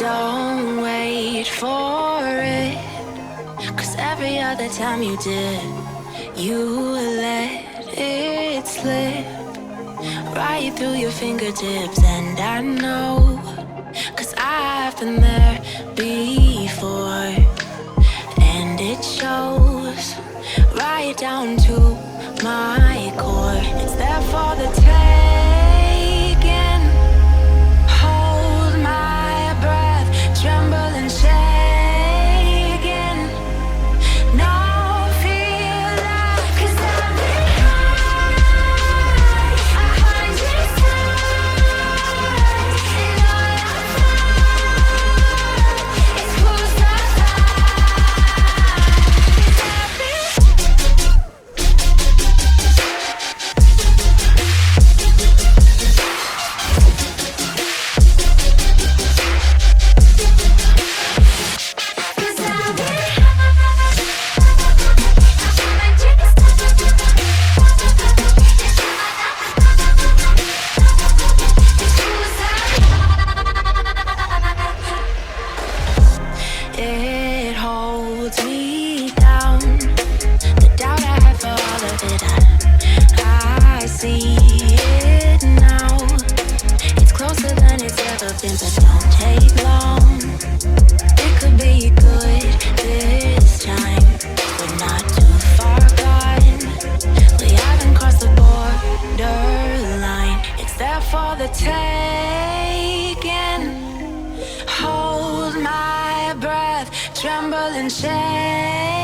Don't wait for it, 'cause every other time you did, you let it slip right through your fingertips. And I know, 'cause I've been there before, and it shows right down to my core. It's there for the taking. Hold my breath, tremble and shaking. No fear that, 'cause I've been high 100 times, and all I find is close to it holds me down. The doubt I had for all of it, I see it now. It's closer than it's ever been, but don't take long. It could be good this time. We're not too far gone. We haven't crossed the borderline. It's there for the taking. Hold my breath, tremble and shake.